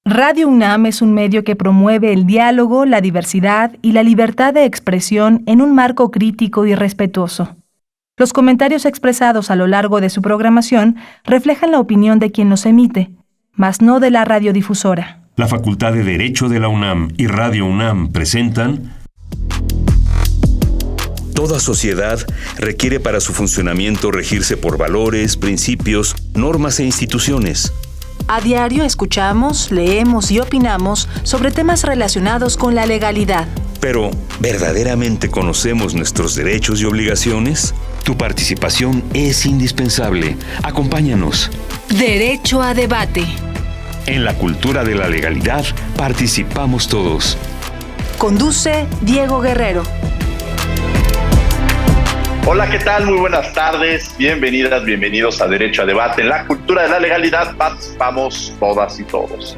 Radio UNAM es un medio que promueve el diálogo, la diversidad y la libertad de expresión en un marco crítico y respetuoso. Los comentarios expresados a lo largo de su programación reflejan la opinión de quien los emite, mas no de la radiodifusora. La Facultad de Derecho de la UNAM y Radio UNAM presentan... Toda sociedad requiere para su funcionamiento regirse por valores, principios, normas e instituciones. A diario escuchamos, leemos y opinamos sobre temas relacionados con la legalidad. Pero, ¿verdaderamente conocemos nuestros derechos y obligaciones? Tu participación es indispensable. Acompáñanos. Derecho a debate. En la cultura de la legalidad participamos todos. Conduce Diego Guerrero. Hola, ¿qué tal? Muy buenas tardes. Bienvenidas, bienvenidos a Derecho a Debate. En la cultura de la legalidad participamos todas y todos.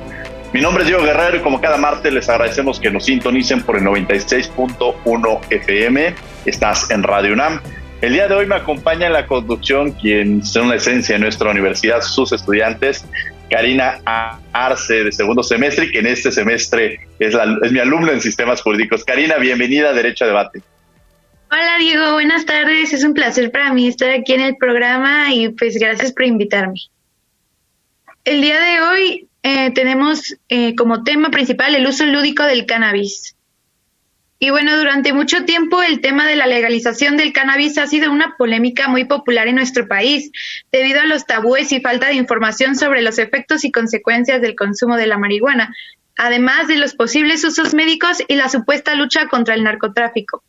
Mi nombre es Diego Guerrero y como cada martes les agradecemos que nos sintonicen por el 96.1 FM. Estás en Radio UNAM. El día de hoy me acompaña en la conducción quien es una esencia de nuestra universidad, sus estudiantes, Karina Arce, de segundo semestre, y que en este semestre es mi alumna en Sistemas Jurídicos. Karina, bienvenida a Derecho a Debate. Hola Diego, buenas tardes. Es un placer para mí estar aquí en el programa y pues gracias por invitarme. El día de hoy tenemos como tema principal el uso lúdico del cannabis. Y bueno, durante mucho tiempo el tema de la legalización del cannabis ha sido una polémica muy popular en nuestro país, debido a los tabúes y falta de información sobre los efectos y consecuencias del consumo de la marihuana, además de los posibles usos médicos y la supuesta lucha contra el narcotráfico.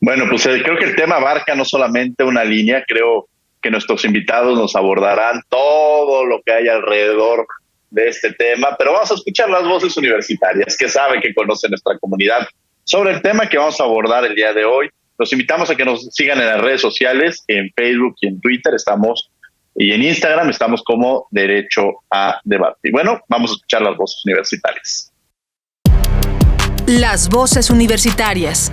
Bueno, pues creo que el tema abarca no solamente una línea, creo que nuestros invitados nos abordarán todo lo que hay alrededor de este tema, pero vamos a escuchar las voces universitarias que saben, que conocen nuestra comunidad sobre el tema que vamos a abordar el día de hoy. Los invitamos a que nos sigan en las redes sociales, en Facebook y en Twitter y en Instagram estamos como Derecho a Debate. Y bueno, vamos a escuchar las voces universitarias. Las voces universitarias.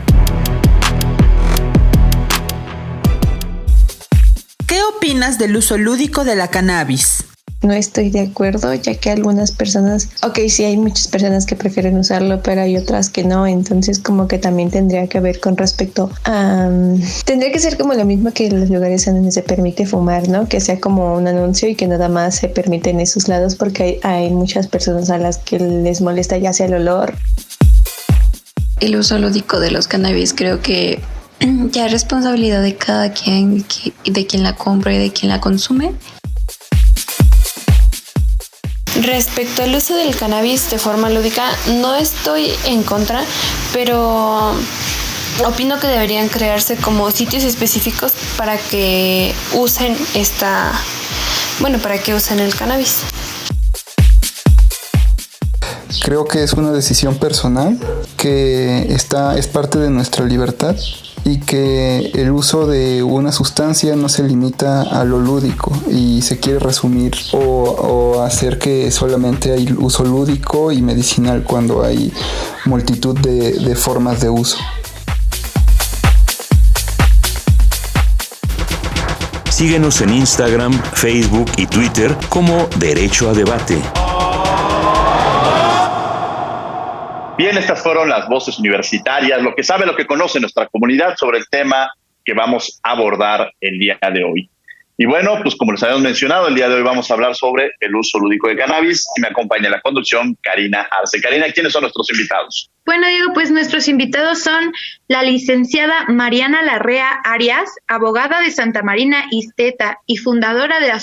¿Qué opinas del uso lúdico de la cannabis? No estoy de acuerdo, ya que algunas personas, sí hay muchas personas que prefieren usarlo, pero hay otras que no, entonces como que también tendría que ver con respecto a... tendría que ser como lo mismo que en los lugares en donde se permite fumar, ¿no? Que sea como un anuncio y que nada más se permite en esos lados porque hay muchas personas a las que les molesta ya sea el olor. El uso lúdico de los cannabis creo que ya es responsabilidad de cada quien, de quien la compra y de quien la consume. Respecto al uso del cannabis de forma lúdica, no estoy en contra, pero opino que deberían crearse como sitios específicos para que usen para que usen el cannabis. Creo que es una decisión personal que es parte de nuestra libertad y que el uso de una sustancia no se limita a lo lúdico y se quiere resumir o hacer que solamente hay uso lúdico y medicinal cuando hay multitud de formas de uso. Síguenos en Instagram, Facebook y Twitter como Derecho a Debate. Bien, estas fueron las voces universitarias, lo que conoce nuestra comunidad sobre el tema que vamos a abordar el día de hoy. Y bueno, pues como les habíamos mencionado, el día de hoy vamos a hablar sobre el uso lúdico de cannabis y me acompaña en la conducción Karina Arce. Karina, ¿quiénes son nuestros invitados? Bueno, Diego, pues nuestros invitados son la licenciada Mariana Larrea Arias, abogada de Santa Marina Ixteta y fundadora de la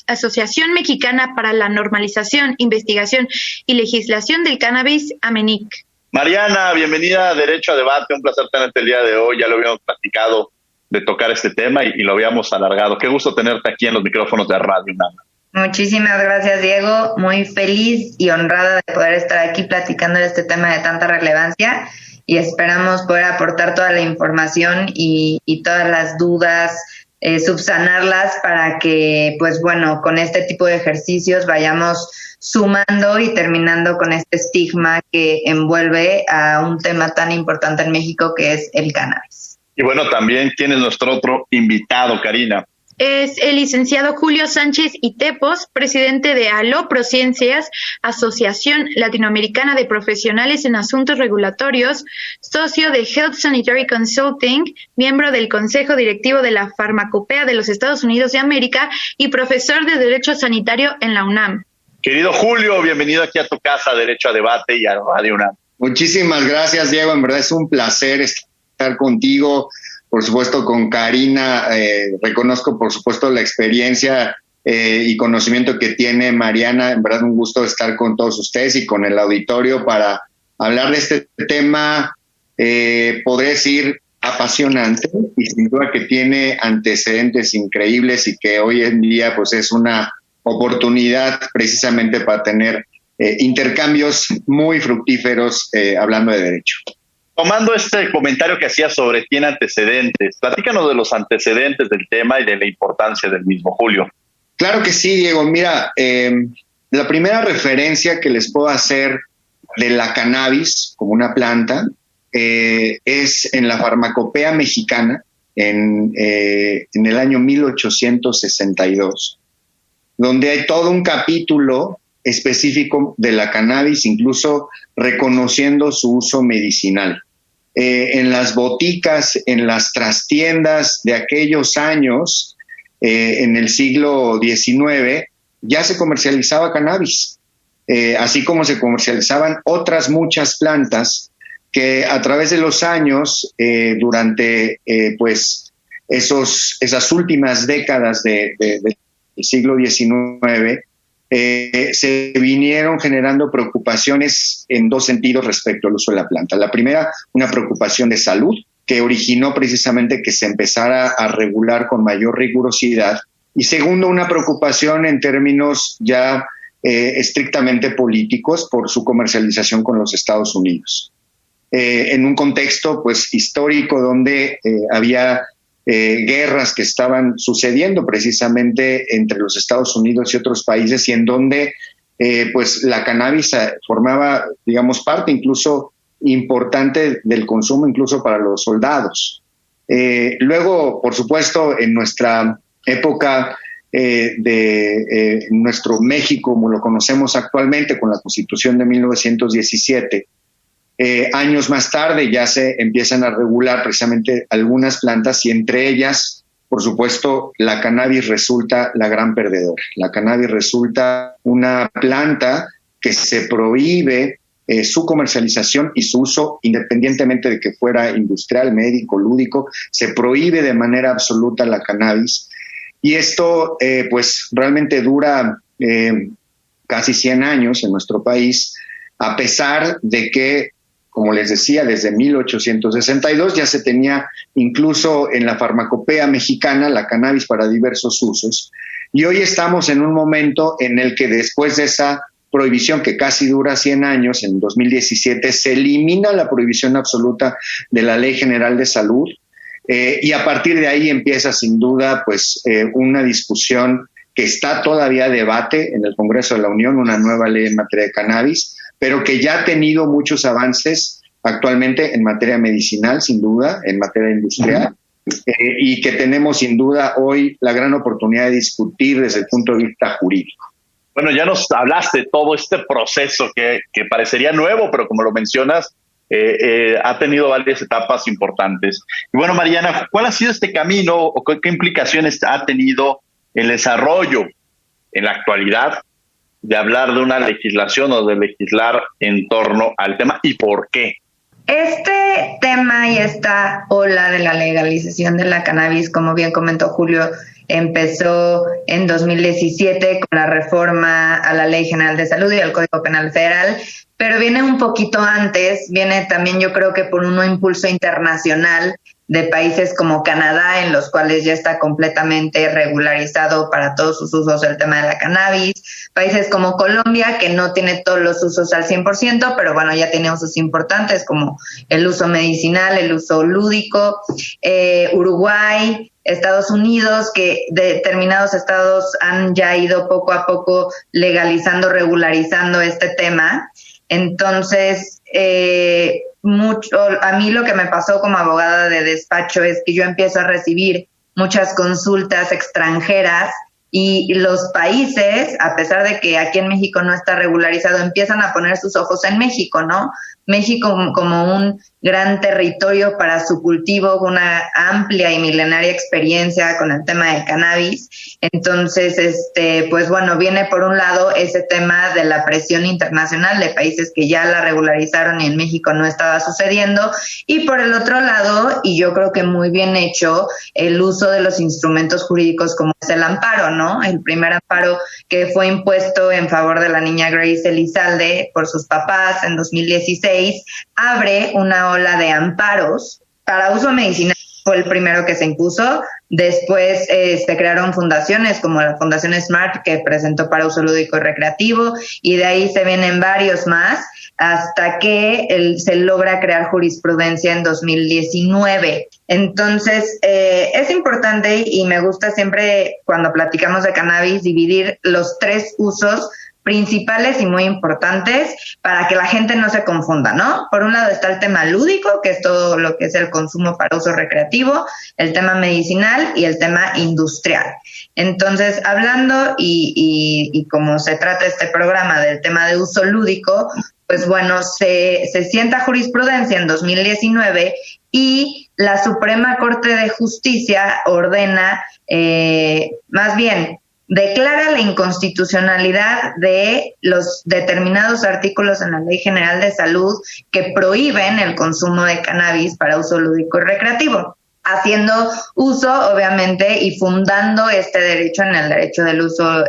Asociación Mexicana para la Normalización, Investigación y Legislación del Cannabis, AMENIC. Mariana, bienvenida a Derecho a Debate, un placer tenerte el día de hoy, ya lo habíamos platicado de tocar este tema y lo habíamos alargado. Qué gusto tenerte aquí en los micrófonos de Radio UNAM. Muchísimas gracias, Diego. Muy feliz y honrada de poder estar aquí platicando de este tema de tanta relevancia y esperamos poder aportar toda la información y todas las dudas, subsanarlas para que, pues bueno, con este tipo de ejercicios vayamos sumando y terminando con este estigma que envuelve a un tema tan importante en México que es el cannabis. Y bueno, también tienes nuestro otro invitado, Karina. es el licenciado Julio Sánchez Itepos, presidente de Aloprociencias, Asociación Latinoamericana de Profesionales en Asuntos Regulatorios, socio de Health Sanitary Consulting, miembro del Consejo Directivo de la Farmacopea de los Estados Unidos de América y profesor de Derecho Sanitario en la UNAM. Querido Julio, bienvenido aquí a tu casa, Derecho a Debate y a Radio UNAM. Muchísimas gracias, Diego. En verdad es un placer estar contigo. Por supuesto, con Karina, reconozco, por supuesto, la experiencia y conocimiento que tiene Mariana. En verdad, un gusto estar con todos ustedes y con el auditorio para hablar de este tema, podré decir, apasionante y sin duda que tiene antecedentes increíbles y que hoy en día pues es una oportunidad precisamente para tener intercambios muy fructíferos hablando de derecho. Tomando este comentario que hacía sobre tiene antecedentes, platícanos de los antecedentes del tema y de la importancia del mismo, Julio. Claro que sí, Diego. Mira, la primera referencia que les puedo hacer de la cannabis como una planta es en la Farmacopea Mexicana en el año 1862, donde hay todo un capítulo específico de la cannabis, incluso reconociendo su uso medicinal. En las boticas, en las trastiendas de aquellos años, en el siglo XIX, ya se comercializaba cannabis, así como se comercializaban otras muchas plantas que a través de los años, durante pues esas últimas décadas del siglo XIX, se vinieron generando preocupaciones en dos sentidos respecto al uso de la planta. La primera, una preocupación de salud, que originó precisamente que se empezara a regular con mayor rigurosidad. Y segundo, una preocupación en términos ya estrictamente políticos por su comercialización con los Estados Unidos. En un contexto pues histórico donde había guerras que estaban sucediendo precisamente entre los Estados Unidos y otros países y en donde pues la cannabis formaba, digamos, parte incluso importante del consumo incluso para los soldados. Luego, por supuesto, en nuestra época de nuestro México, como lo conocemos actualmente con la Constitución de 1917, años más tarde ya se empiezan a regular precisamente algunas plantas y entre ellas, por supuesto, la cannabis resulta la gran perdedora. La cannabis resulta una planta que se prohíbe su comercialización y su uso, independientemente de que fuera industrial, médico, lúdico, se prohíbe de manera absoluta la cannabis. Y esto pues realmente dura casi 100 años en nuestro país, a pesar de que, como les decía, desde 1862 ya se tenía incluso en la Farmacopea Mexicana la cannabis para diversos usos. Y hoy estamos en un momento en el que después de esa prohibición que casi dura 100 años, en 2017, se elimina la prohibición absoluta de la Ley General de Salud y a partir de ahí empieza sin duda pues una discusión que está todavía a debate en el Congreso de la Unión, una nueva ley en materia de cannabis, pero que ya ha tenido muchos avances actualmente en materia medicinal, sin duda, en materia industrial, y que tenemos sin duda hoy la gran oportunidad de discutir desde el punto de vista jurídico. Bueno, ya nos hablaste de todo este proceso que parecería nuevo, pero como lo mencionas, ha tenido varias etapas importantes. Y bueno, Mariana, ¿cuál ha sido este camino o qué implicaciones ha tenido el desarrollo en la actualidad de hablar de una legislación o de legislar en torno al tema y por qué? Este tema y esta ola de la legalización de la cannabis, como bien comentó Julio, empezó en 2017 con la reforma a la Ley General de Salud y al Código Penal Federal, pero viene un poquito antes, viene también yo creo que por un impulso internacional de países como Canadá, en los cuales ya está completamente regularizado para todos sus usos el tema de la cannabis, países como Colombia, que no tiene todos los usos al 100%, pero bueno, ya tiene usos importantes como el uso medicinal, el uso lúdico, Uruguay, Estados Unidos, que determinados estados han ya ido poco a poco legalizando, regularizando este tema. Entonces, a mí lo que me pasó como abogada de despacho es que yo empiezo a recibir muchas consultas extranjeras y los países, a pesar de que aquí en México no está regularizado, empiezan a poner sus ojos en México, ¿no? México como un gran territorio para su cultivo, una amplia y milenaria experiencia con el tema del cannabis. Entonces, pues bueno, viene por un lado ese tema de la presión internacional de países que ya la regularizaron y en México no estaba sucediendo. Y por el otro lado, y yo creo que muy bien hecho, el uso de los instrumentos jurídicos como es el amparo, ¿no? El primer amparo que fue impuesto en favor de la niña Grace Elizalde por sus papás en 2016, abre una ola de amparos para uso medicinal. Fue el primero que se impuso. Después se crearon fundaciones como la Fundación Smart, que presentó para uso lúdico y recreativo, y de ahí se vienen varios más hasta que se logra crear jurisprudencia en 2019. Entonces, es importante y me gusta siempre cuando platicamos de cannabis dividir los 3 usos principales y muy importantes para que la gente no se confunda, ¿no? Por un lado está el tema lúdico, que es todo lo que es el consumo para uso recreativo, el tema medicinal y el tema industrial. Entonces, hablando y como se trata este programa del tema de uso lúdico, pues bueno, se sienta jurisprudencia en 2019 y la Suprema Corte de Justicia ordena, más bien, declara la inconstitucionalidad de los determinados artículos en la Ley General de Salud que prohíben el consumo de cannabis para uso lúdico y recreativo, haciendo uso, obviamente, y fundando este derecho en el derecho del uso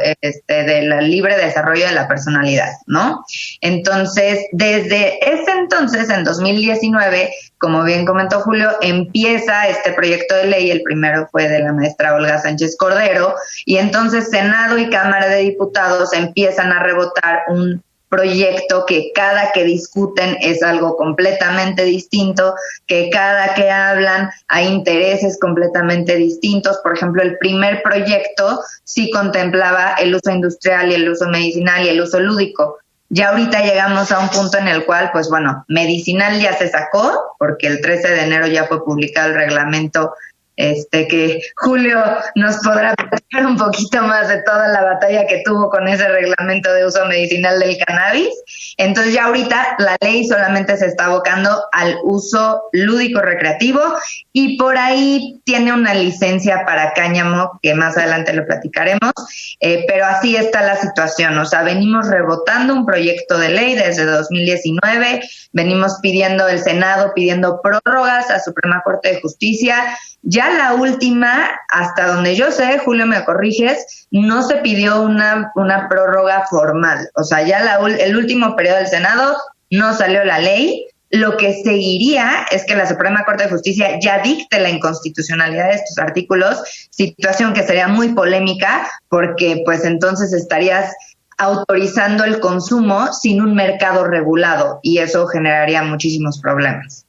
del libre desarrollo de la personalidad, ¿no? Entonces, desde ese entonces, en 2019, como bien comentó Julio, empieza este proyecto de ley, el primero fue de la maestra Olga Sánchez Cordero, y entonces Senado y Cámara de Diputados empiezan a rebotar un proyecto que cada que discuten es algo completamente distinto, que cada que hablan hay intereses completamente distintos. Por ejemplo, el primer proyecto sí contemplaba el uso industrial y el uso medicinal y el uso lúdico. Ya ahorita llegamos a un punto en el cual, pues bueno, medicinal ya se sacó, porque el 13 de enero ya fue publicado el reglamento, que Julio nos podrá platicar un poquito más de toda la batalla que tuvo con ese reglamento de uso medicinal del cannabis. Entonces ya ahorita la ley solamente se está abocando al uso lúdico recreativo y por ahí tiene una licencia para cáñamo que más adelante lo platicaremos, pero así está la situación. O sea, venimos rebotando un proyecto de ley desde 2019, venimos pidiendo el Senado, pidiendo prórrogas a Suprema Corte de Justicia. Ya la última, hasta donde yo sé, Julio, me corriges, no se pidió una prórroga formal. O sea, ya el último periodo del Senado no salió la ley. Lo que seguiría es que la Suprema Corte de Justicia ya dicte la inconstitucionalidad de estos artículos, situación que sería muy polémica porque pues entonces estarías autorizando el consumo sin un mercado regulado y eso generaría muchísimos problemas.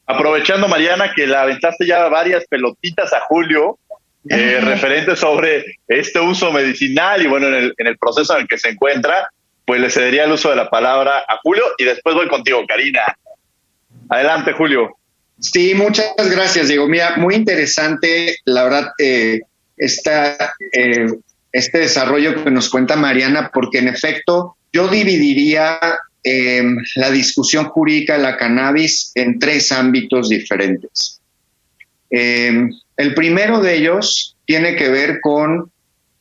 Aprovechando, Mariana, que le aventaste ya varias pelotitas a Julio, referentes sobre este uso medicinal y bueno, en el proceso en el que se encuentra, pues le cedería el uso de la palabra a Julio y después voy contigo, Karina. Adelante, Julio. Sí, muchas gracias, Diego. Mira, muy interesante, la verdad, este desarrollo que nos cuenta Mariana, porque en efecto yo dividiría la discusión jurídica de la cannabis en 3 ámbitos diferentes. El primero de ellos tiene que ver con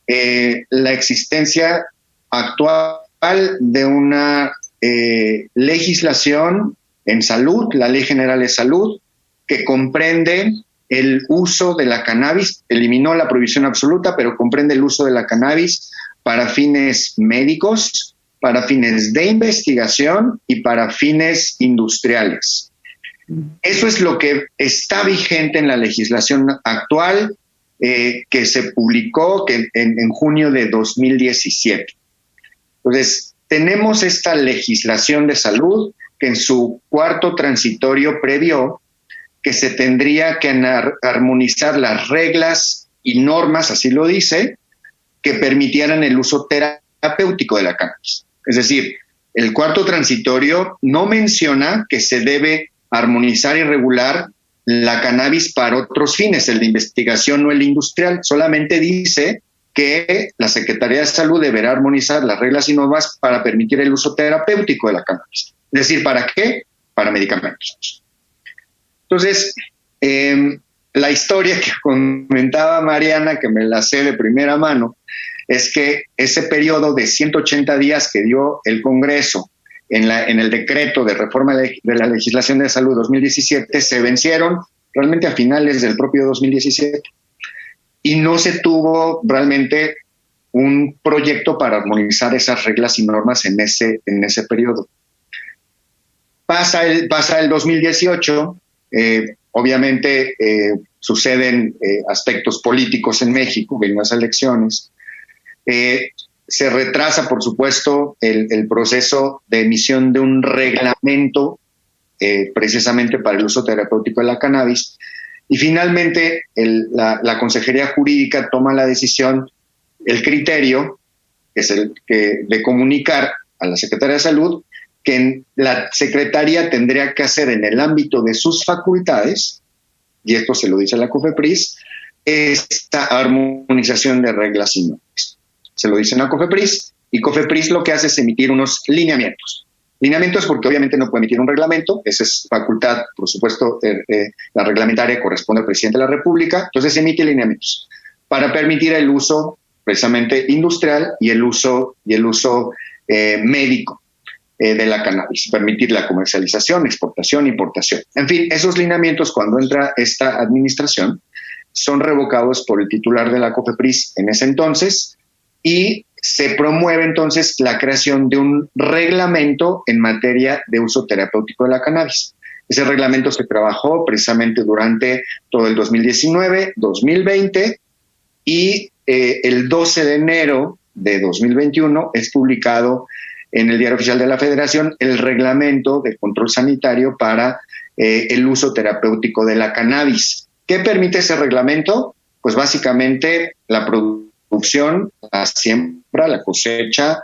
la existencia actual de una legislación en salud, la Ley General de Salud, que comprende el uso de la cannabis, eliminó la prohibición absoluta, pero comprende el uso de la cannabis para fines médicos, para fines de investigación y para fines industriales. Eso es lo que está vigente en la legislación actual que se publicó en junio de 2017. Entonces, tenemos esta legislación de salud que en su cuarto transitorio previó que se tendría que armonizar las reglas y normas, así lo dice, que permitieran el uso terapéutico de la cannabis. Es decir, el cuarto transitorio no menciona que se debe armonizar y regular la cannabis para otros fines, el de investigación o el industrial. Solamente dice que la Secretaría de Salud deberá armonizar las reglas y normas para permitir el uso terapéutico de la cannabis. Es decir, ¿para qué? Para medicamentos. Entonces, la historia que comentaba Mariana, que me la sé de primera mano, es que ese periodo de 180 días que dio el Congreso en el decreto de reforma de la legislación de salud 2017 se vencieron realmente a finales del propio 2017 y no se tuvo realmente un proyecto para armonizar esas reglas y normas en ese periodo. Pasa el 2018, obviamente suceden aspectos políticos en México, en las elecciones. Se retrasa, por supuesto, el proceso de emisión de un reglamento precisamente para el uso terapéutico de la cannabis. Y finalmente la Consejería Jurídica toma la decisión, el criterio, que es el de comunicar a la Secretaría de Salud que la Secretaría tendría que hacer en el ámbito de sus facultades, y esto se lo dice la COFEPRIS, esta armonización de reglas y normas. Se lo dicen a COFEPRIS, y COFEPRIS lo que hace es emitir unos lineamientos. Lineamientos porque obviamente no puede emitir un reglamento, esa es facultad, por supuesto, la reglamentaria corresponde al presidente de la República, entonces emite lineamientos para permitir el uso precisamente industrial y el uso médico de la cannabis, permitir la comercialización, exportación, importación. En fin, esos lineamientos, cuando entra esta administración, son revocados por el titular de la COFEPRIS en ese entonces, y se promueve entonces la creación de un reglamento en materia de uso terapéutico de la cannabis. Ese reglamento se trabajó precisamente durante todo el 2019, 2020, y el 12 de enero de 2021 es publicado en el Diario Oficial de la Federación el reglamento de control sanitario para el uso terapéutico de la cannabis. ¿Qué permite ese reglamento? Pues básicamente la producción, la siembra, la cosecha,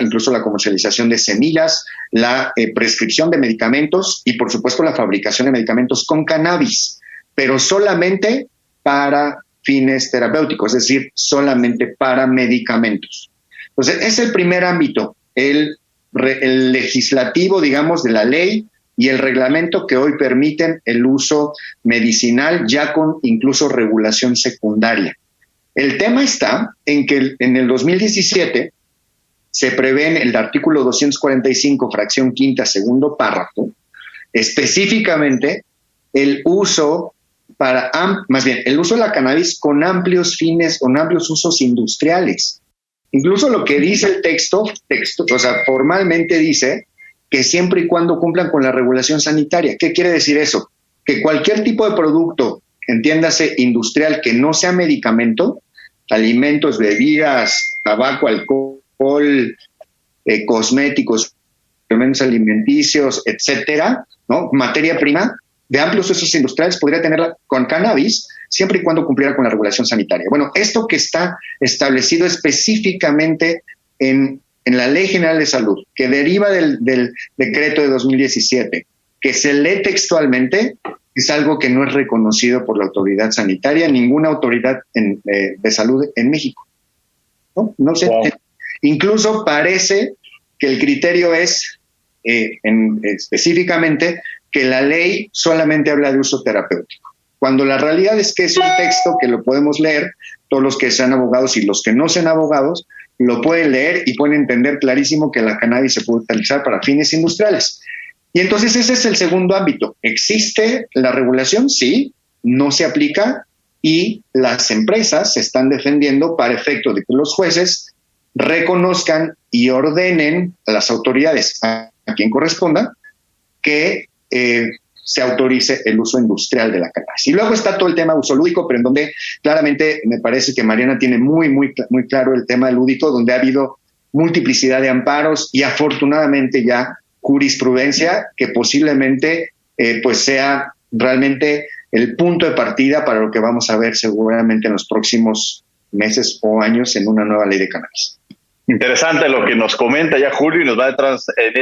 incluso la comercialización de semillas, la prescripción de medicamentos y, por supuesto, la fabricación de medicamentos con cannabis, pero solamente para fines terapéuticos, es decir, solamente para medicamentos. Entonces, es el primer ámbito, el legislativo, digamos, de la ley y el reglamento que hoy permiten el uso medicinal ya con incluso regulación secundaria. El tema está en que en el 2017 se prevé en el artículo 245, fracción quinta, segundo párrafo, específicamente el uso el uso de la cannabis con amplios fines, con amplios usos industriales. Incluso lo que dice el texto, o sea, formalmente dice que siempre y cuando cumplan con la regulación sanitaria. ¿Qué quiere decir eso? Que cualquier tipo de producto, entiéndase industrial, que no sea medicamento, alimentos, bebidas, tabaco, alcohol, cosméticos, elementos alimenticios, etcétera, ¿no? Materia prima de amplios usos industriales podría tenerla con cannabis siempre y cuando cumpliera con la regulación sanitaria. Bueno, esto que está establecido específicamente en la Ley General de Salud, que deriva del decreto de 2017, que se lee textualmente, es algo que no es reconocido por la autoridad sanitaria, ninguna autoridad de salud en México. No sé. Wow. Incluso parece que el criterio es específicamente que la ley solamente habla de uso terapéutico, cuando la realidad es que es un texto que lo podemos leer, todos los que sean abogados y los que no sean abogados, lo pueden leer y pueden entender clarísimo que la cannabis se puede utilizar para fines industriales. Y entonces ese es el segundo ámbito. ¿Existe la regulación? Sí, no se aplica y las empresas se están defendiendo para efecto de que los jueces reconozcan y ordenen a las autoridades, a quien corresponda, que se autorice el uso industrial de la cannabis. Y luego está todo el tema uso lúdico, pero en donde claramente me parece que Mariana tiene muy claro el tema lúdico, donde ha habido multiplicidad de amparos y afortunadamente ya jurisprudencia que posiblemente pues sea realmente el punto de partida para lo que vamos a ver seguramente en los próximos meses o años en una nueva ley de cannabis. Interesante lo que nos comenta ya Julio y nos va detrás en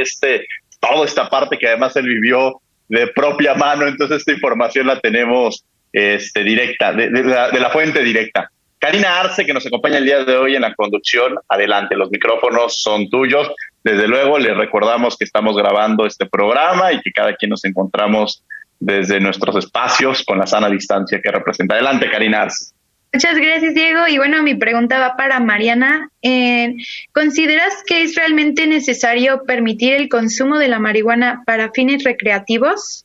toda esta parte que además él vivió de propia mano, entonces esta información la tenemos directa, de la fuente directa. Karina Arce, que nos acompaña el día de hoy en la conducción, adelante, los micrófonos son tuyos. Desde luego, les recordamos que estamos grabando este programa y que cada quien nos encontramos desde nuestros espacios con la sana distancia que representa. Adelante, Karina Arce. Muchas gracias, Diego. Y bueno, mi pregunta va para Mariana. ¿Consideras que es realmente necesario permitir el consumo de la marihuana para fines recreativos?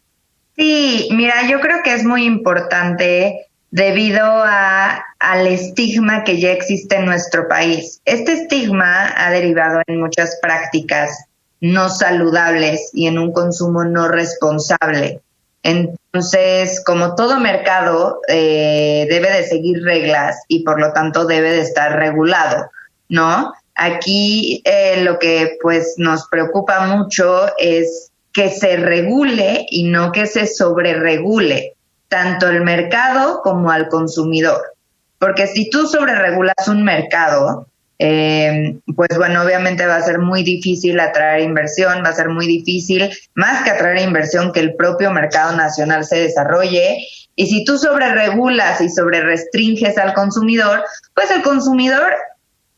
Sí, mira, yo creo que es muy importante debido al estigma que ya existe en nuestro país. Este estigma ha derivado en muchas prácticas no saludables y en un consumo no responsable. Entonces, como todo mercado, debe de seguir reglas y por lo tanto debe de estar regulado, ¿no? Aquí lo que pues nos preocupa mucho es que se regule y no que se sobreregule tanto el mercado como al consumidor. Porque si tú sobreregulas un mercado, pues bueno, obviamente va a ser muy difícil atraer inversión, va a ser muy difícil, más que atraer inversión, que el propio mercado nacional se desarrolle. Y si tú sobreregulas y sobrerestringes al consumidor, pues el consumidor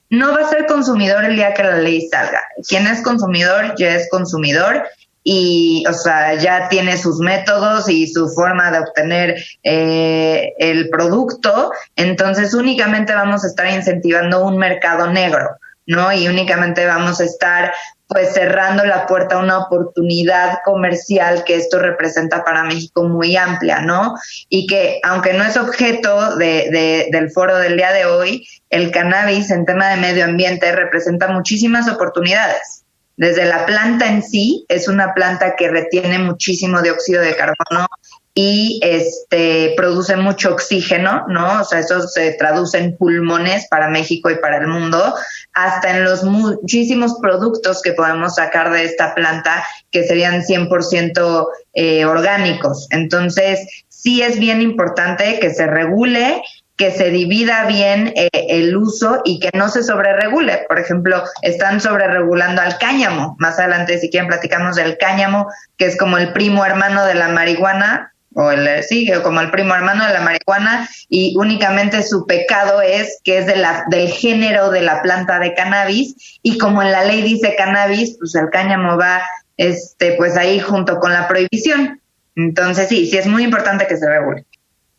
no va a ser consumidor el día que la ley salga. Quien es consumidor ya es consumidor y, o sea, ya tiene sus métodos y su forma de obtener el producto. Entonces únicamente vamos a estar incentivando un mercado negro, ¿no? Y únicamente vamos a estar pues cerrando la puerta a una oportunidad comercial que esto representa para México muy amplia, ¿no? Y que aunque no es objeto del foro del día de hoy, el cannabis en tema de medio ambiente representa muchísimas oportunidades. Desde la planta en sí, es una planta que retiene muchísimo dióxido de carbono y produce mucho oxígeno, ¿no? O sea, eso se traduce en pulmones para México y para el mundo, hasta en los muchísimos productos que podemos sacar de esta planta que serían 100% orgánicos. Entonces, sí es bien importante que se regule, que se divida bien el uso y que no se sobreregule. Por ejemplo, están sobreregulando al cáñamo. Más adelante, si quieren, platicamos del cáñamo, que es como el primo hermano de la marihuana, como el primo hermano de la marihuana, y únicamente su pecado es que es del género de la planta de cannabis, y como en la ley dice cannabis, pues el cáñamo va pues ahí junto con la prohibición. Entonces sí es muy importante que se regule.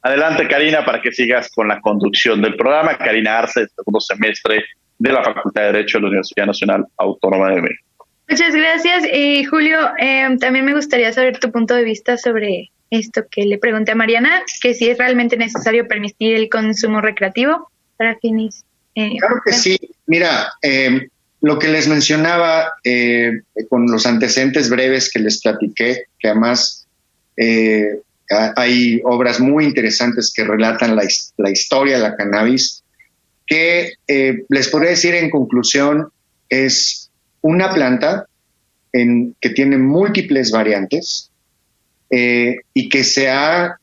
Adelante, Karina, para que sigas con la conducción del programa. Karina Arce, segundo semestre de la Facultad de Derecho de la Universidad Nacional Autónoma de México. Muchas gracias. Julio, también me gustaría saber tu punto de vista sobre esto que le pregunté a Mariana, que si es realmente necesario permitir el consumo recreativo para fines. Claro que sí. Mira, lo que les mencionaba con los antecedentes breves que les platiqué, que además hay obras muy interesantes que relatan la historia de la cannabis, que les podría decir en conclusión, es una planta que tiene múltiples variantes y que se ha,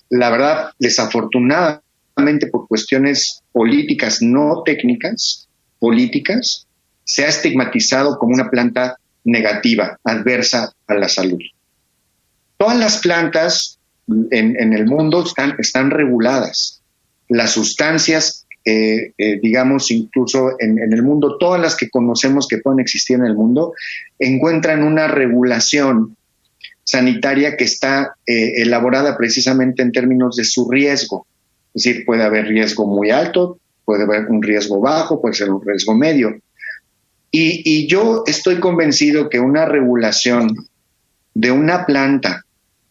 la verdad, desafortunadamente por cuestiones políticas, no técnicas, políticas, se ha estigmatizado como una planta negativa, adversa a la salud. Todas las plantas en el mundo están reguladas. Las sustancias, digamos, incluso en el mundo, todas las que conocemos que pueden existir en el mundo, encuentran una regulación sanitaria que está elaborada precisamente en términos de su riesgo. Es decir, puede haber riesgo muy alto, puede haber un riesgo bajo, puede ser un riesgo medio. Y yo estoy convencido que una regulación de una planta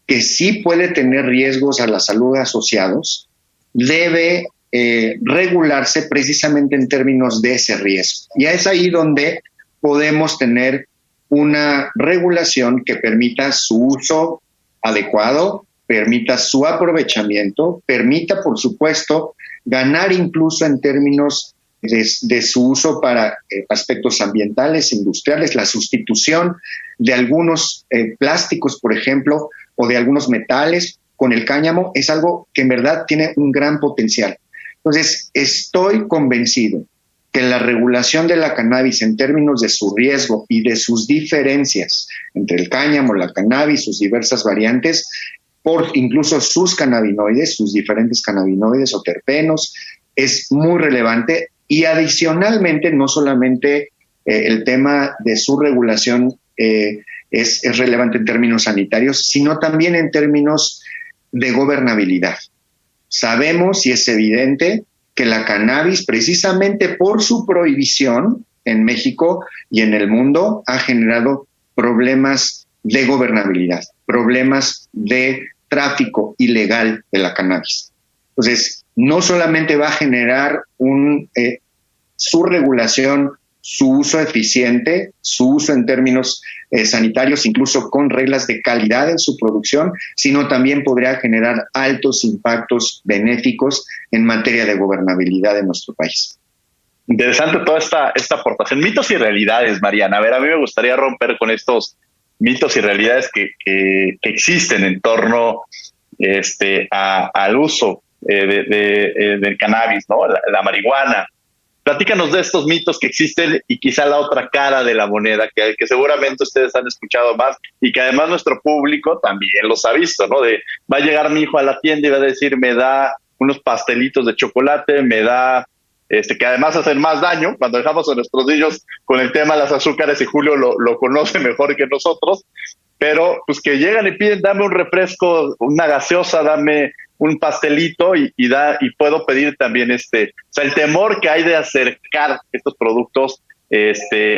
que sí puede tener riesgos a la salud asociados, debe regularse precisamente en términos de ese riesgo. Y es ahí donde podemos tener una regulación que permita su uso adecuado, permita su aprovechamiento, permita, por supuesto, ganar incluso en términos de su uso para aspectos ambientales, industriales, la sustitución de algunos plásticos, por ejemplo, o de algunos metales con el cáñamo, es algo que en verdad tiene un gran potencial. Entonces, estoy convencido que la regulación de la cannabis en términos de su riesgo y de sus diferencias entre el cáñamo, la cannabis, sus diversas variantes, por incluso sus cannabinoides, sus diferentes cannabinoides o terpenos, es muy relevante. Y adicionalmente, no solamente el tema de su regulación es relevante en términos sanitarios, sino también en términos de gobernabilidad. Sabemos y es evidente que la cannabis, precisamente por su prohibición en México y en el mundo, ha generado problemas de gobernabilidad, problemas de tráfico ilegal de la cannabis. Entonces, no solamente va a generar su regulación, su uso eficiente, su uso en términos sanitarios, incluso con reglas de calidad en su producción, sino también podría generar altos impactos benéficos en materia de gobernabilidad en nuestro país. Interesante toda esta aportación. Mitos y realidades, Mariana. A ver, a mí me gustaría romper con estos mitos y realidades que existen en torno al uso del cannabis, ¿no? La marihuana. Platícanos de estos mitos que existen y quizá la otra cara de la moneda, que seguramente ustedes han escuchado más y que además nuestro público también los ha visto, ¿no? Va a llegar mi hijo a la tienda y va a decir, me da unos pastelitos de chocolate, me da, que además hacen más daño cuando dejamos a nuestros niños con el tema de las azúcares, y Julio lo conoce mejor que nosotros, pero pues que llegan y piden, dame un refresco, una gaseosa, dame un pastelito y puedo pedir también o sea, el temor que hay de acercar estos productos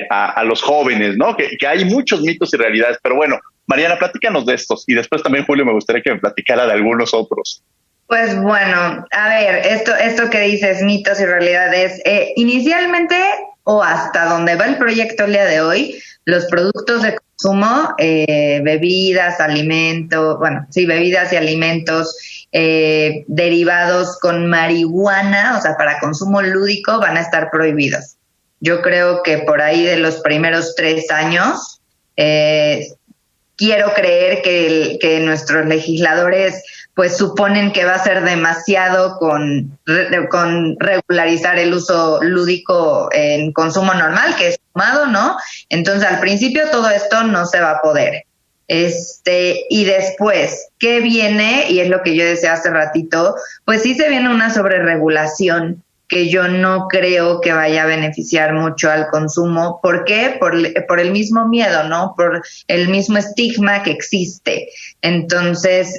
a los jóvenes, ¿no? Que hay muchos mitos y realidades, pero bueno, Mariana, platícanos de estos y después también, Julio, me gustaría que me platicara de algunos otros. Pues bueno, a ver, esto que dices, mitos y realidades, inicialmente o hasta donde va el proyecto el día de hoy, los productos de consumo, bebidas y alimentos derivados con marihuana, o sea, para consumo lúdico, van a estar prohibidos. Yo creo que por ahí de los primeros 3 años, quiero creer que nuestros legisladores pues suponen que va a ser demasiado con regularizar el uso lúdico en consumo normal, que es fumado, ¿no? Entonces, al principio todo esto no se va a poder. Y después, ¿qué viene? Y es lo que yo decía hace ratito, pues sí se viene una sobreregulación que yo no creo que vaya a beneficiar mucho al consumo. ¿Por qué? Por el mismo miedo, ¿no? Por el mismo estigma que existe. Entonces,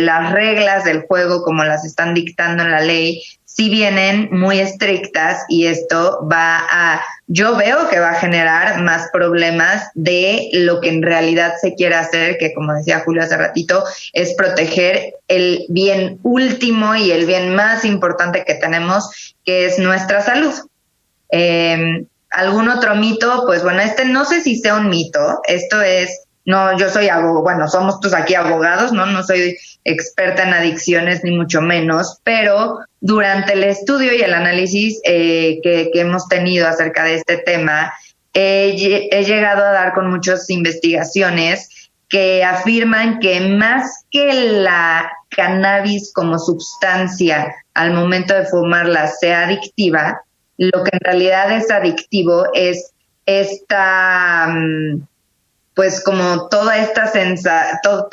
las reglas del juego, como las están dictando en la ley, sí vienen muy estrictas y esto yo veo que va a generar más problemas de lo que en realidad se quiere hacer, que como decía Julio hace ratito, es proteger el bien último y el bien más importante que tenemos, que es nuestra salud. ¿Algún otro mito? Pues bueno, no sé si sea un mito, yo soy somos todos aquí abogados, no soy experta en adicciones ni mucho menos, pero durante el estudio y el análisis que hemos tenido acerca de este tema, he llegado a dar con muchas investigaciones que afirman que más que la cannabis como sustancia al momento de fumarla sea adictiva, lo que en realidad es adictivo es pues como toda esta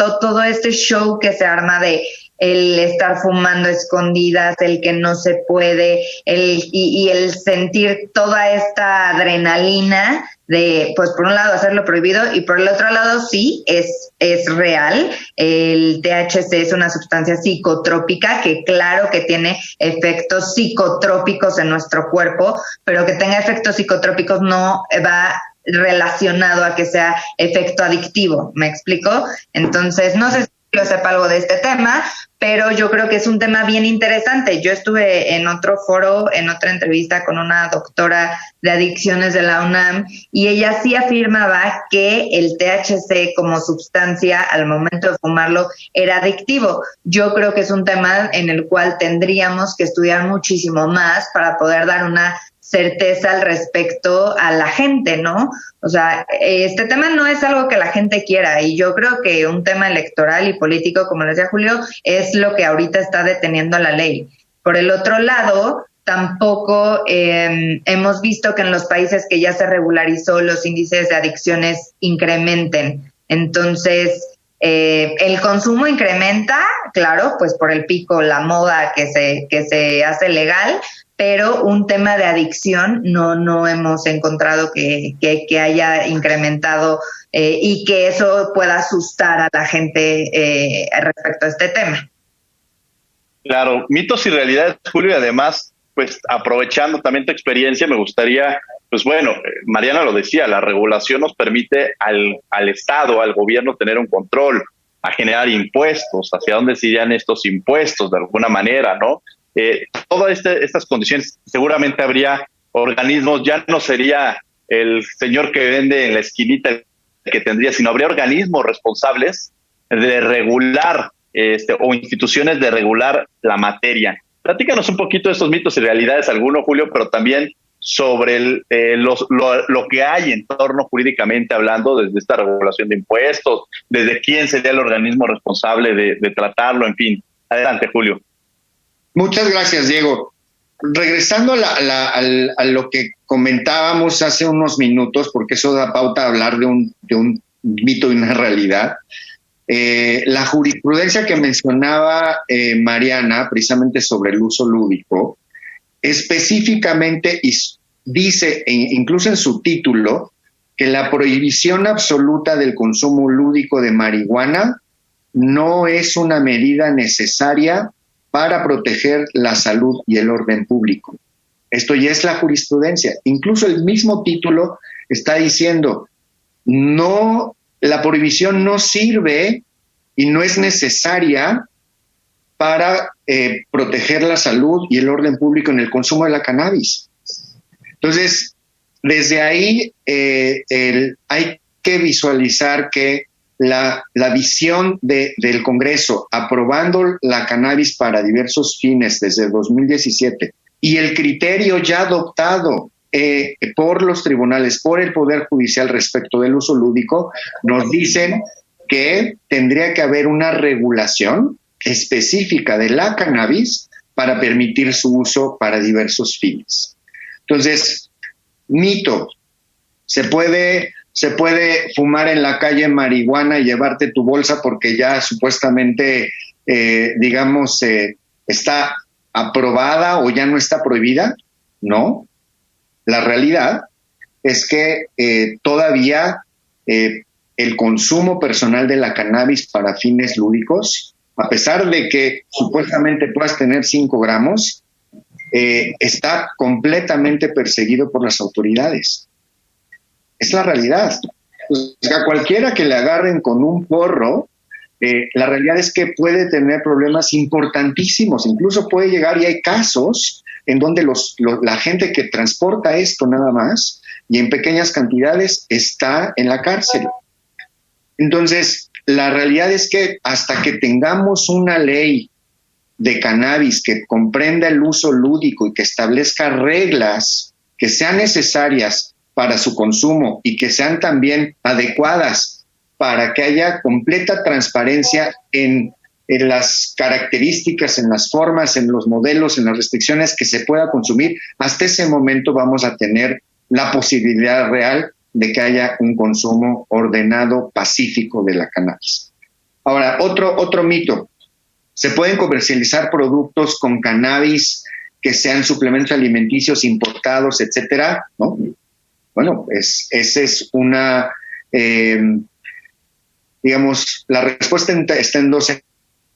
todo este show que se arma de el estar fumando escondidas, el que no se puede, y el sentir toda esta adrenalina de, pues por un lado hacerlo prohibido y por el otro lado sí, es real. El THC es una sustancia psicotrópica que claro que tiene efectos psicotrópicos en nuestro cuerpo, pero que tenga efectos psicotrópicos no va relacionado a que sea efecto adictivo, ¿me explico? Entonces, no sé si yo sepa algo de este tema, pero yo creo que es un tema bien interesante. Yo estuve en otro foro, en otra entrevista con una doctora de adicciones de la UNAM, y ella sí afirmaba que el THC como sustancia al momento de fumarlo era adictivo. Yo creo que es un tema en el cual tendríamos que estudiar muchísimo más para poder dar una certeza al respecto a la gente, ¿no? O sea, este tema no es algo que la gente quiera, y yo creo que un tema electoral y político, como le decía Julio, es lo que ahorita está deteniendo la ley. Por el otro lado, tampoco hemos visto que en los países que ya se regularizó los índices de adicciones incrementen. Entonces, el consumo incrementa, claro, pues por el pico, la moda que se hace legal, pero un tema de adicción no hemos encontrado que haya incrementado y que eso pueda asustar a la gente respecto a este tema. Claro, mitos y realidades, Julio, y además, pues aprovechando también tu experiencia, me gustaría, pues bueno, Mariana lo decía, la regulación nos permite al Estado, al gobierno tener un control, a generar impuestos, hacia dónde se irían estos impuestos de alguna manera, ¿no? Todas estas condiciones, seguramente habría organismos, ya no sería el señor que vende en la esquinita el que tendría, sino habría organismos responsables de regular o instituciones de regular la materia. Platícanos un poquito de estos mitos y realidades, alguno, Julio, pero también sobre lo que hay en torno jurídicamente hablando, desde esta regulación de impuestos, desde quién sería el organismo responsable de tratarlo, en fin. Adelante, Julio. Muchas gracias, Diego. Regresando a lo que comentábamos hace unos minutos, porque eso da pauta a hablar de un mito y una realidad. La jurisprudencia que mencionaba Mariana, precisamente sobre el uso lúdico, específicamente dice, incluso en su título, que la prohibición absoluta del consumo lúdico de marihuana no es una medida necesaria para proteger la salud y el orden público. Esto ya es la jurisprudencia. Incluso el mismo título está diciendo, la prohibición no sirve y no es necesaria para proteger la salud y el orden público en el consumo de la cannabis. Entonces, desde ahí hay que visualizar que la visión del Congreso aprobando la cannabis para diversos fines desde 2017 y el criterio ya adoptado por los tribunales, por el Poder Judicial respecto del uso lúdico, nos dicen que tendría que haber una regulación específica de la cannabis para permitir su uso para diversos fines. Entonces, mito, se puede fumar en la calle marihuana y llevarte tu bolsa porque ya supuestamente, está aprobada o ya no está prohibida. No, la realidad es que todavía el consumo personal de la cannabis para fines lúdicos, a pesar de que supuestamente puedas tener 5 gramos, está completamente perseguido por las autoridades. Es la realidad. Pues a cualquiera que le agarren con un porro, la realidad es que puede tener problemas importantísimos. Incluso puede llegar, y hay casos en donde la gente que transporta esto nada más y en pequeñas cantidades está en la cárcel. Entonces, la realidad es que hasta que tengamos una ley de cannabis que comprenda el uso lúdico y que establezca reglas que sean necesarias para su consumo y que sean también adecuadas para que haya completa transparencia en las características, en las formas, en los modelos, en las restricciones que se pueda consumir, hasta ese momento vamos a tener la posibilidad real de que haya un consumo ordenado, pacífico de la cannabis. Ahora, otro mito. ¿Se pueden comercializar productos con cannabis que sean suplementos alimenticios importados, etcétera? ¿No? Bueno, esa es una, la respuesta está en 2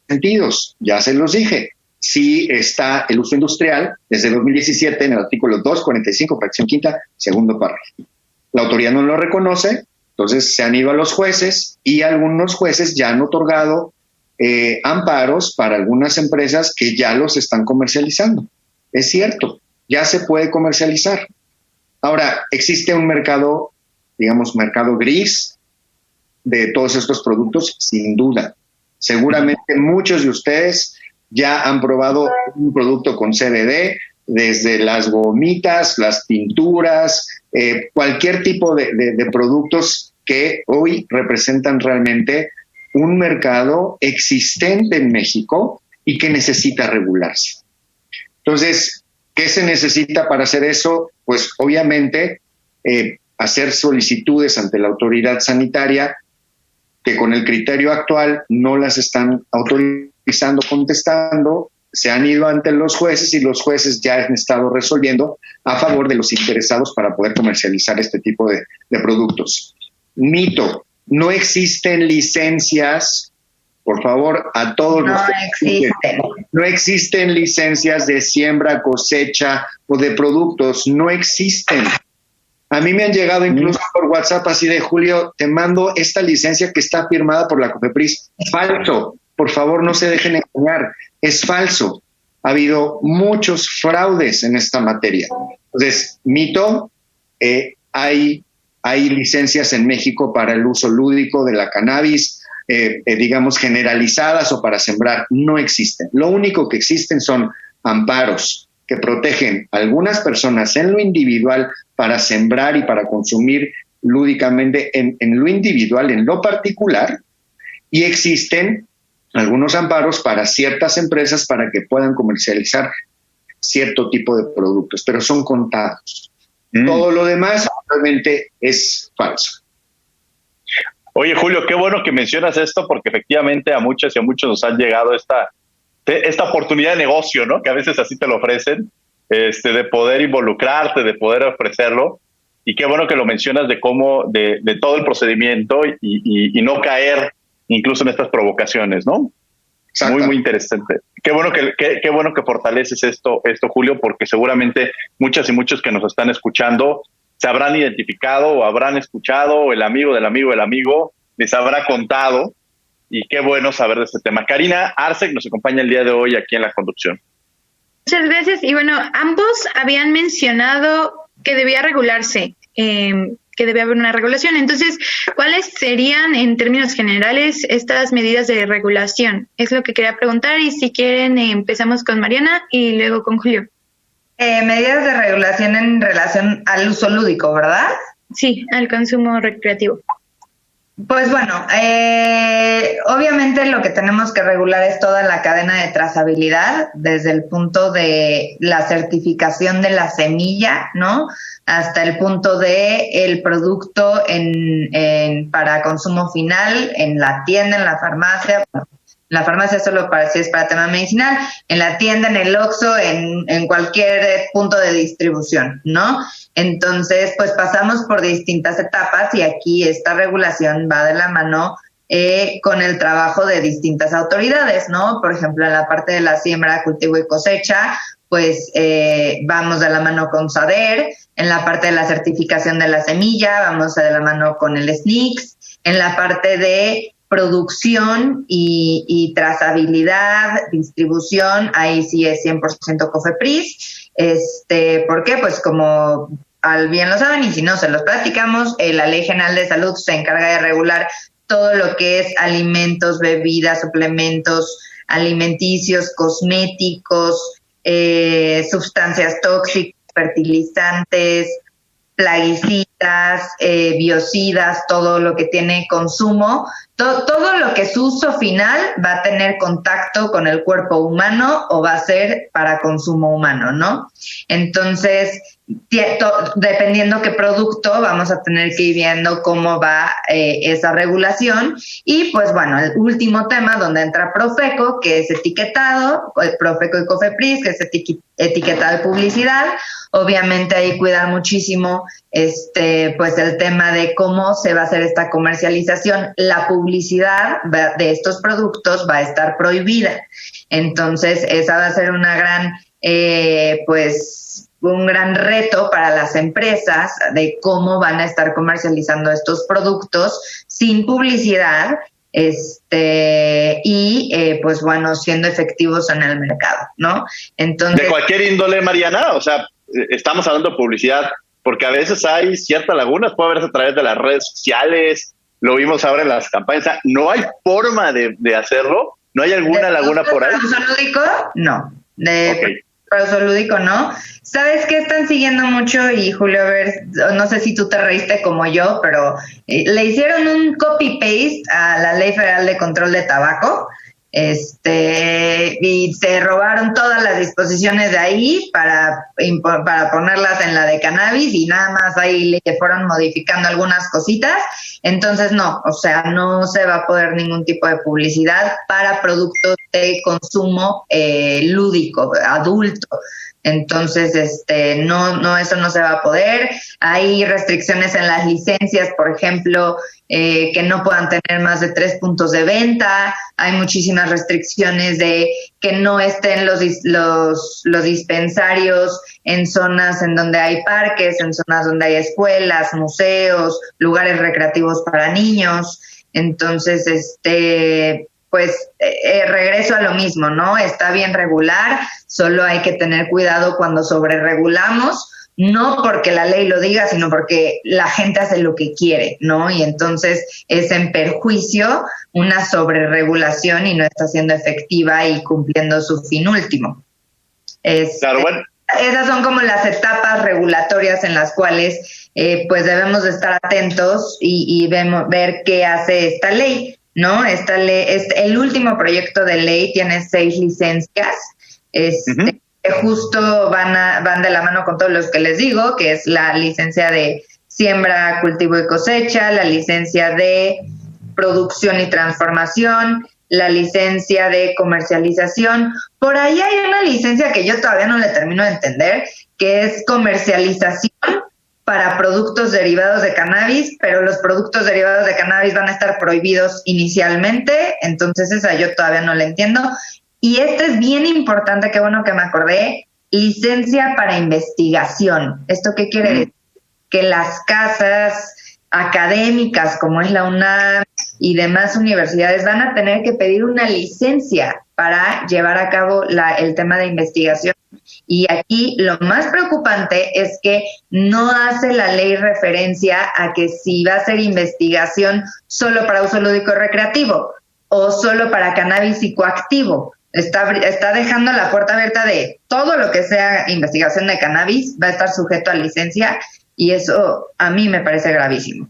sentidos. Ya se los dije. Sí está el uso industrial desde 2017 en el artículo 245, fracción quinta, segundo párrafo. La autoridad no lo reconoce, entonces se han ido a los jueces y algunos jueces ya han otorgado amparos para algunas empresas que ya los están comercializando. Es cierto, ya se puede comercializar. Ahora, existe un mercado, mercado gris de todos estos productos, sin duda. Seguramente muchos de ustedes ya han probado un producto con CBD, desde las gomitas, las tinturas, cualquier tipo de productos que hoy representan realmente un mercado existente en México y que necesita regularse. Entonces, ¿Qué se necesita para hacer eso? Pues obviamente hacer solicitudes ante la autoridad sanitaria, que con el criterio actual no las están autorizando, contestando, se han ido ante los jueces y los jueces ya han estado resolviendo a favor de los interesados para poder comercializar este tipo de productos. Mito, no existen licencias, por favor, a todos los que no existen licencias de siembra, cosecha o de productos, no existen. A mí me han llegado incluso por WhatsApp así de: Julio, te mando esta licencia que está firmada por la COFEPRIS. Falso, por favor, no se dejen engañar, es falso. Ha habido muchos fraudes en esta materia. Entonces, mito, hay licencias en México para el uso lúdico de la cannabis, digamos, generalizadas o para sembrar. No existen. Lo único que existen son amparos que protegen a algunas personas en lo individual para sembrar y para consumir lúdicamente en lo individual, en lo particular, y existen algunos amparos para ciertas empresas para que puedan comercializar cierto tipo de productos, pero son contados. Todo lo demás realmente es falso. Oye, Julio, qué bueno que mencionas esto, porque efectivamente a muchas y a muchos nos han llegado esta oportunidad de negocio, ¿no? Que a veces así te lo ofrecen, de poder involucrarte, de poder ofrecerlo. Y qué bueno que lo mencionas de cómo, de todo el procedimiento y no caer incluso en estas provocaciones, ¿no? Exacto. Muy, muy interesante. Qué bueno que fortaleces esto, Julio, porque seguramente muchas y muchos que nos están escuchando se habrán identificado o habrán escuchado, o el amigo del amigo del amigo les habrá contado, y qué bueno saber de este tema. Karina Arceg nos acompaña el día de hoy aquí en la conducción. Muchas gracias. Y bueno, ambos habían mencionado que debía regularse, que debe haber una regulación. Entonces, ¿cuáles serían en términos generales estas medidas de regulación? Es lo que quería preguntar, y si quieren empezamos con Mariana y luego con Julio. Medidas de regulación en relación al uso lúdico, ¿verdad? Sí, al consumo recreativo. Pues bueno, obviamente lo que tenemos que regular es toda la cadena de trazabilidad, desde el punto de la certificación de la semilla, ¿no?, hasta el punto de el producto para consumo final, en la tienda, en la farmacia. La farmacia solo si es para tema medicinal, en la tienda, en el Oxxo, en cualquier punto de distribución, ¿no? Entonces, pues pasamos por distintas etapas, y aquí esta regulación va de la mano con el trabajo de distintas autoridades, ¿no? Por ejemplo, en la parte de la siembra, cultivo y cosecha, pues vamos de la mano con SADER. En la parte de la certificación de la semilla, vamos de la mano con el SNICS. En la parte de producción y trazabilidad, distribución, ahí sí es 100% COFEPRIS. ¿Por qué? Pues como bien lo saben, y si no se los platicamos, la Ley General de Salud se encarga de regular todo lo que es alimentos, bebidas, suplementos alimenticios, cosméticos, sustancias tóxicas, fertilizantes, plaguicidas, biocidas, todo lo que tiene consumo, todo lo que es uso final va a tener contacto con el cuerpo humano o va a ser para consumo humano, ¿no? Entonces, dependiendo qué producto, vamos a tener que ir viendo cómo va esa regulación. Y pues bueno, el último tema donde entra Profeco, que es etiquetado, Profeco y COFEPRIS, que es etiquetado de publicidad. Obviamente ahí cuidar muchísimo pues el tema de cómo se va a hacer esta comercialización. La publicidad de estos productos va a estar prohibida. Entonces, esa va a ser una gran un gran reto para las empresas de cómo van a estar comercializando estos productos sin publicidad pues bueno, siendo efectivos en el mercado, ¿no? Entonces, de cualquier índole, Mariana, o sea, estamos hablando de publicidad porque a veces hay ciertas lagunas, puede verse a través de las redes sociales, lo vimos ahora en las campañas, o sea, no hay forma de hacerlo, ¿no hay alguna laguna por ahí? ¿De uso lúdico? No. Para uso lúdico, ¿no? ¿Sabes qué están siguiendo mucho? Y Julio, a ver, no sé si tú te reíste como yo, pero le hicieron un copy-paste a la Ley Federal de Control de Tabaco, y se robaron todas las disposiciones de ahí para ponerlas en la de cannabis y nada más ahí le fueron modificando algunas cositas. Entonces no, o sea, no se va a poder ningún tipo de publicidad para productos de consumo lúdico, adulto. Entonces, no, eso no se va a poder. Hay restricciones en las licencias, por ejemplo, que no puedan tener más de 3 puntos de venta. Hay muchísimas restricciones de que no estén los dispensarios en zonas en donde hay parques, en zonas donde hay escuelas, museos, lugares recreativos para niños. Entonces, regreso a lo mismo, ¿no? Está bien regular, solo hay que tener cuidado cuando sobreregulamos, no porque la ley lo diga, sino porque la gente hace lo que quiere, ¿no? Y entonces es en perjuicio una sobreregulación y no está siendo efectiva y cumpliendo su fin último. Claro, bueno. Esas son como las etapas regulatorias en las cuales pues debemos de estar atentos y ver qué hace esta ley. ¿No? Esta ley, el último proyecto de ley tiene 6 licencias, que justo van de la mano con todos los que les digo, que es la licencia de siembra, cultivo y cosecha, la licencia de producción y transformación, la licencia de comercialización. Por ahí hay una licencia que yo todavía no le termino de entender, que es comercialización para productos derivados de cannabis, pero los productos derivados de cannabis van a estar prohibidos inicialmente, entonces esa yo todavía no la entiendo. Y es bien importante, qué bueno que me acordé, licencia para investigación. ¿Esto qué quiere decir? Que las casas académicas, como es la UNAM y demás universidades, van a tener que pedir una licencia para llevar a cabo el tema de investigación. Y aquí lo más preocupante es que no hace la ley referencia a que si va a ser investigación solo para uso lúdico y recreativo o solo para cannabis psicoactivo. Está dejando la puerta abierta de todo lo que sea investigación de cannabis va a estar sujeto a licencia y eso a mí me parece gravísimo.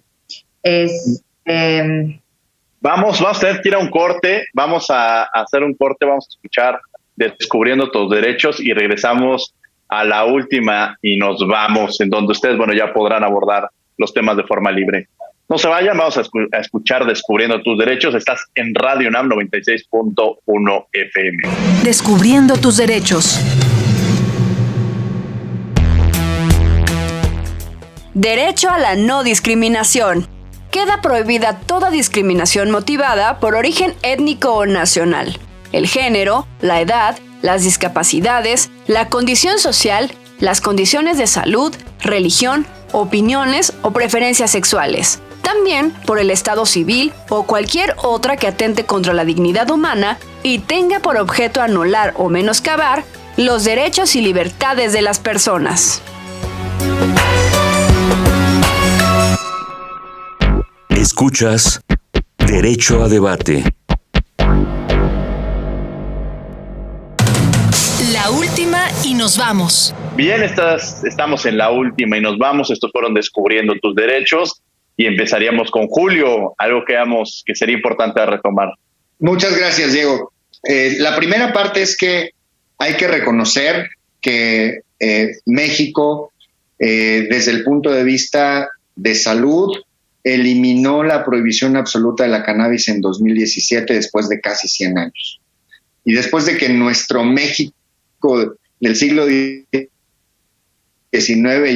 Vamos a tener que ir a un corte, vamos a hacer un corte, vamos a escuchar Descubriendo tus derechos y regresamos a la última y nos vamos, en donde ustedes, ya podrán abordar los temas de forma libre. No se vayan, vamos a escuchar Descubriendo tus derechos. Estás en Radio UNAM 96.1 FM. Descubriendo tus derechos. Derecho a la no discriminación. Queda prohibida toda discriminación motivada por origen étnico o nacional, el género, la edad, las discapacidades, la condición social, las condiciones de salud, religión, opiniones o preferencias sexuales. También por el estado civil o cualquier otra que atente contra la dignidad humana y tenga por objeto anular o menoscabar los derechos y libertades de las personas. Escuchas Derecho a Debate. La última y nos vamos. Bien, estamos en la última y nos vamos. Estos fueron Descubriendo tus derechos y empezaríamos con Julio, algo que sería importante retomar. Muchas gracias, Diego. La primera parte es que hay que reconocer que México, desde el punto de vista de salud, eliminó la prohibición absoluta de la cannabis en 2017 después de casi 100 años. Y después de que en nuestro México del siglo XIX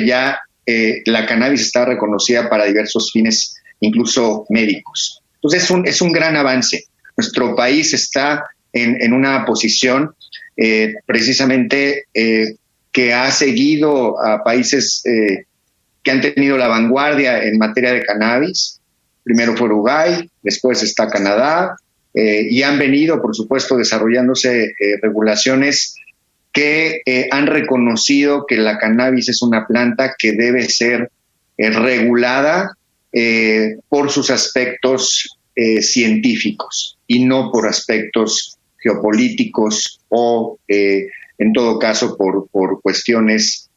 ya la cannabis está reconocida para diversos fines, incluso médicos. Entonces es un gran avance. Nuestro país está en una posición precisamente que ha seguido a países que han tenido la vanguardia en materia de cannabis. Primero fue Uruguay, después está Canadá, y han venido, por supuesto, desarrollándose regulaciones que han reconocido que la cannabis es una planta que debe ser regulada por sus aspectos científicos y no por aspectos geopolíticos o, en todo caso, por cuestiones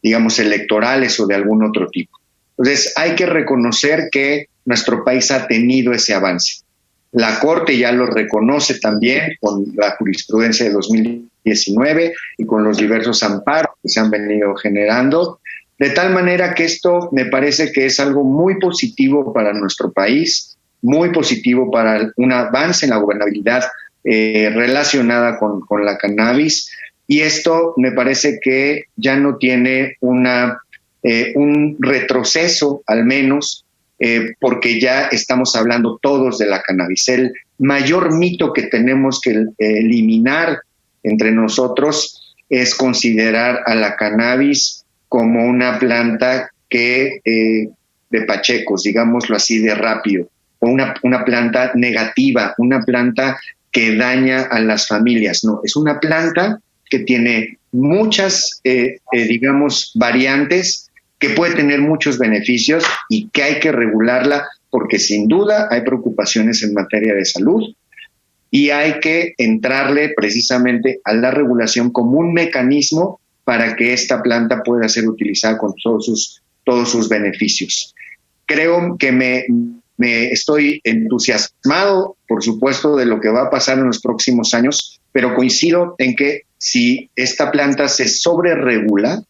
digamos, electorales o de algún otro tipo. Entonces, hay que reconocer que nuestro país ha tenido ese avance. La Corte ya lo reconoce también con la jurisprudencia de 2019 y con los diversos amparos que se han venido generando, de tal manera que esto me parece que es algo muy positivo para nuestro país, muy positivo para un avance en la gobernabilidad relacionada con la cannabis, y esto me parece que ya no tiene un retroceso, al menos, porque ya estamos hablando todos de la cannabis. El mayor mito que tenemos que eliminar entre nosotros es considerar a la cannabis como una planta que de pachecos, digámoslo así, de rápido, o una planta negativa, una planta que daña a las familias. No, es una planta que tiene muchas, digamos, variantes, que puede tener muchos beneficios y que hay que regularla porque sin duda hay preocupaciones en materia de salud y hay que entrarle precisamente a la regulación como un mecanismo para que esta planta pueda ser utilizada con todos sus beneficios. Creo que me estoy entusiasmado, por supuesto, de lo que va a pasar en los próximos años, pero coincido en que si esta planta se sobreregula,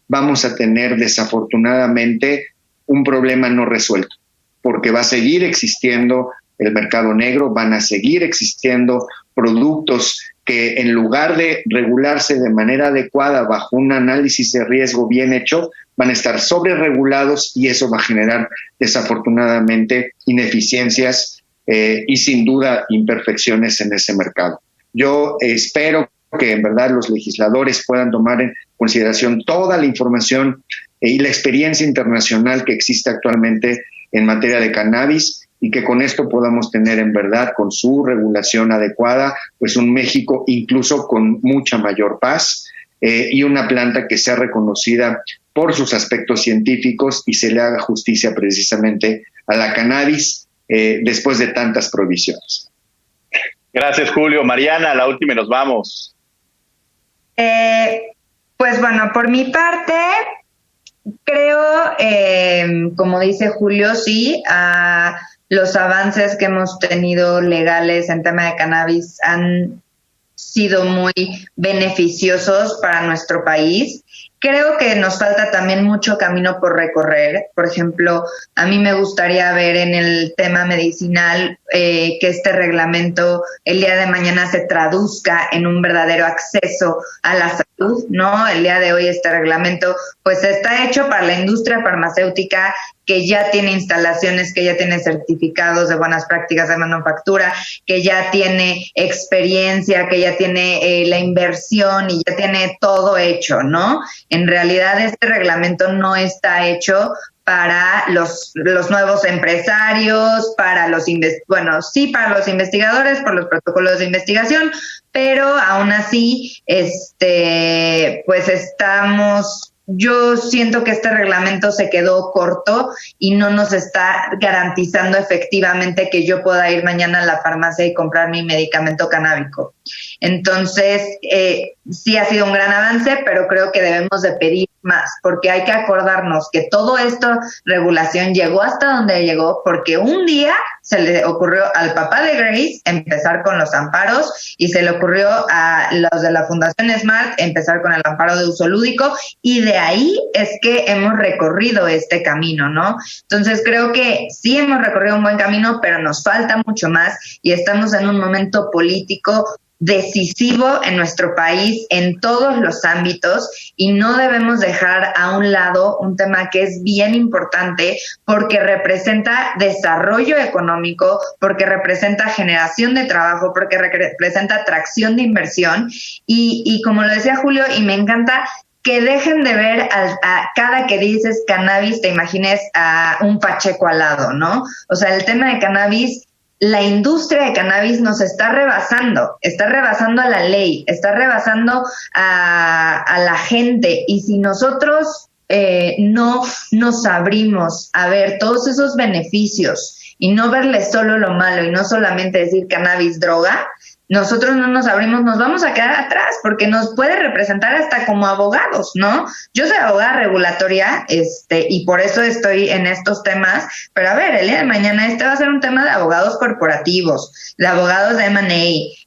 vamos a tener desafortunadamente un problema no resuelto, porque va a seguir existiendo el mercado negro, van a seguir existiendo productos que en lugar de regularse de manera adecuada bajo un análisis de riesgo bien hecho, van a estar sobreregulados y eso va a generar desafortunadamente ineficiencias y sin duda imperfecciones en ese mercado. Yo espero que en verdad los legisladores puedan tomar en consideración toda la información y la experiencia internacional que existe actualmente en materia de cannabis y que con esto podamos tener en verdad, con su regulación adecuada, pues un México incluso con mucha mayor paz y una planta que sea reconocida por sus aspectos científicos y se le haga justicia precisamente a la cannabis después de tantas prohibiciones. Gracias, Julio. Mariana, la última y nos vamos. Pues bueno, por mi parte, creo, como dice Julio, sí, los avances que hemos tenido legales en tema de cannabis han sido muy beneficiosos para nuestro país. Creo que nos falta también mucho camino por recorrer. Por ejemplo, a mí me gustaría ver en el tema medicinal que este reglamento el día de mañana se traduzca en un verdadero acceso a la salud, ¿no? El día de hoy este reglamento pues está hecho para la industria farmacéutica que ya tiene instalaciones, que ya tiene certificados de buenas prácticas de manufactura, que ya tiene experiencia, que ya tiene la inversión y ya tiene todo hecho, ¿no? En realidad este reglamento no está hecho para los nuevos empresarios, para los para los investigadores, por los protocolos de investigación, pero aún así, yo siento que este reglamento se quedó corto y no nos está garantizando efectivamente que yo pueda ir mañana a la farmacia y comprar mi medicamento canábico. Entonces, sí ha sido un gran avance, pero creo que debemos de pedir más, porque hay que acordarnos que todo esto, regulación, llegó hasta donde llegó, porque un día se le ocurrió al papá de Grace empezar con los amparos y se le ocurrió a los de la Fundación Smart empezar con el amparo de uso lúdico y de ahí es que hemos recorrido este camino, ¿no? Entonces creo que sí hemos recorrido un buen camino, pero nos falta mucho más y estamos en un momento político decisivo en nuestro país en todos los ámbitos y no debemos dejar a un lado un tema que es bien importante porque representa desarrollo económico, porque representa generación de trabajo, porque representa atracción de inversión y como lo decía Julio, y me encanta que dejen de ver a cada que dices cannabis, te imagines a un Pacheco al lado, ¿no? O sea, el tema de cannabis, la industria de cannabis nos está rebasando a la ley, está rebasando a la gente y si nosotros no nos abrimos a ver todos esos beneficios y no verle solo lo malo y no solamente decir cannabis droga, nosotros no nos abrimos, nos vamos a quedar atrás porque nos puede representar hasta como abogados, ¿no? Yo soy abogada regulatoria, y por eso estoy en estos temas, pero a ver, el día de mañana va a ser un tema de abogados corporativos, de abogados de M&A,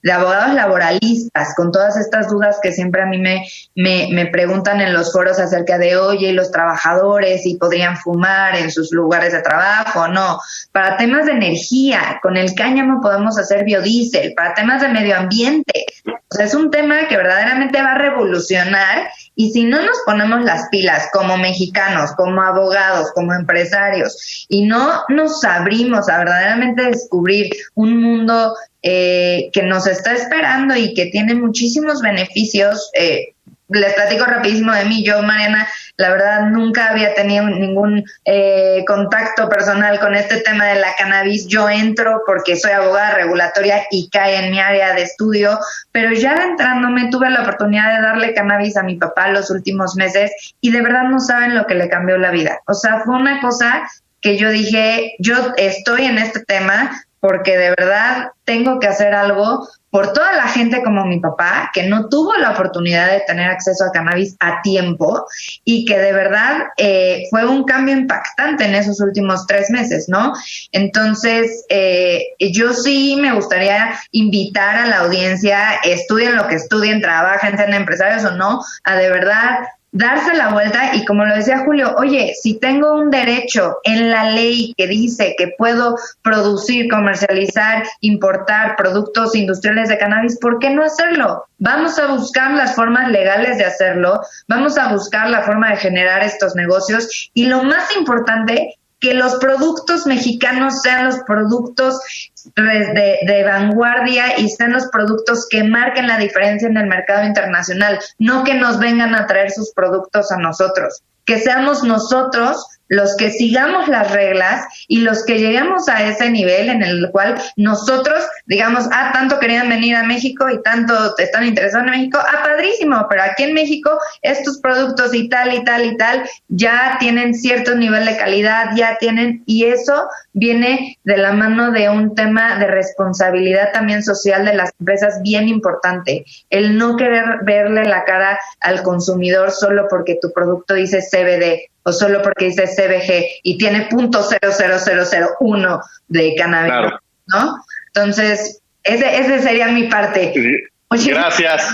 de abogados laboralistas, con todas estas dudas que siempre a mí me preguntan en los foros acerca de, oye, los trabajadores, si podrían fumar en sus lugares de trabajo, no. Para temas de energía, con el cáñamo podemos hacer biodiesel, para temas de medio ambiente. O sea, es un tema que verdaderamente va a revolucionar, y si no nos ponemos las pilas como mexicanos, como abogados, como empresarios, y no nos abrimos a verdaderamente descubrir un mundo que nos está esperando y que tiene muchísimos beneficios. Les platico rapidísimo de mí. Yo, Mariana, la verdad nunca había tenido ningún contacto personal con este tema de la cannabis. Yo entro porque soy abogada regulatoria y cae en mi área de estudio, pero ya entrándome tuve la oportunidad de darle cannabis a mi papá los últimos meses y de verdad no saben lo que le cambió la vida. O sea, fue una cosa que yo dije, yo estoy en este tema porque de verdad tengo que hacer algo por toda la gente como mi papá, que no tuvo la oportunidad de tener acceso a cannabis a tiempo y que de verdad fue un cambio impactante en esos últimos 3 meses, ¿no? Entonces, yo sí me gustaría invitar a la audiencia, estudien lo que estudien, trabajen, sean empresarios o no, a de verdad darse la vuelta y, como lo decía Julio, oye, si tengo un derecho en la ley que dice que puedo producir, comercializar, importar productos industriales de cannabis, ¿por qué no hacerlo? Vamos a buscar las formas legales de hacerlo, vamos a buscar la forma de generar estos negocios y lo más importante, que los productos mexicanos sean los productos de vanguardia y sean los productos que marquen la diferencia en el mercado internacional, no que nos vengan a traer sus productos a nosotros, que seamos nosotros los que sigamos las reglas y los que lleguemos a ese nivel en el cual nosotros digamos, tanto querían venir a México y tanto están interesados en México, padrísimo, pero aquí en México estos productos y tal ya tienen cierto nivel de calidad, y eso viene de la mano de un tema de responsabilidad también social de las empresas bien importante, el no querer verle la cara al consumidor solo porque tu producto dice CBD o solo porque dice CBG y tiene .00001 de cannabis, claro, ¿no? Entonces, ese sería mi parte. Gracias.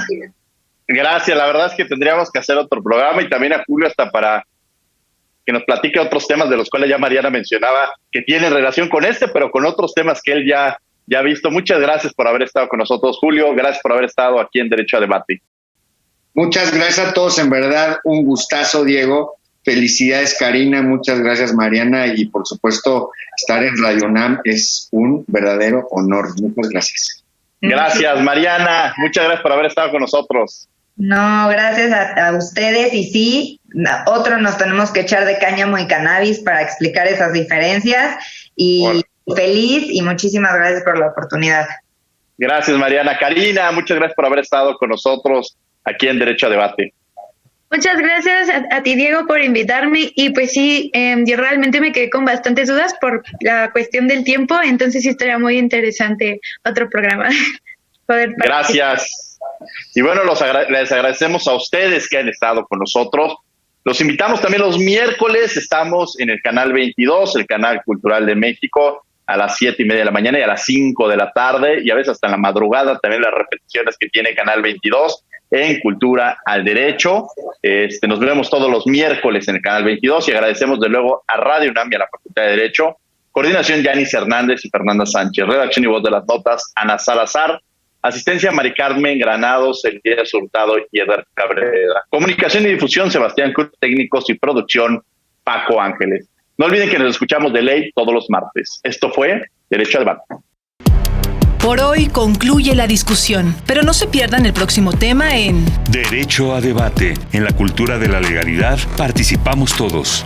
Gracias. La verdad es que tendríamos que hacer otro programa y también a Julio hasta para que nos platique otros temas de los cuales ya Mariana mencionaba que tienen relación con pero con otros temas que él ya ha visto. Muchas gracias por haber estado con nosotros, Julio. Gracias por haber estado aquí en Derecho a Debate. Muchas gracias a todos. En verdad, un gustazo, Diego. Felicidades, Karina, muchas gracias, Mariana, y por supuesto estar en Radio UNAM es un verdadero honor. Muchas gracias. Gracias, Mariana, muchas gracias por haber estado con nosotros. No, gracias a ustedes, y sí, nos tenemos que echar de cáñamo y cannabis para explicar esas diferencias, y feliz y muchísimas gracias por la oportunidad. Gracias, Mariana. Karina, muchas gracias por haber estado con nosotros aquí en Derecho a Debate. Muchas gracias a ti, Diego, por invitarme, y pues sí, yo realmente me quedé con bastantes dudas por la cuestión del tiempo, entonces sí estaría muy interesante otro programa. Gracias. Y bueno, les agradecemos a ustedes que han estado con nosotros. Los invitamos también los miércoles, estamos en el Canal 22, el Canal Cultural de México, a las 7:30 de la mañana y a las 5 de la tarde, y a veces hasta en la madrugada, también las repeticiones que tiene Canal 22. En Cultura al Derecho. Nos vemos todos los miércoles en el Canal 22 y agradecemos de luego a Radio UNAM y a la Facultad de Derecho. Coordinación, Yanis Hernández y Fernanda Sánchez. Redacción y voz de las notas, Ana Salazar. Asistencia, Mari Carmen Granados, Elías Hurtado y Eder Cabrera. Comunicación y difusión, Sebastián Cruz. Técnicos y producción, Paco Ángeles. No olviden que nos escuchamos de ley todos los martes. Esto fue Derecho a Debate. Por hoy concluye la discusión, pero no se pierdan el próximo tema en Derecho a Debate. En la cultura de la legalidad participamos todos.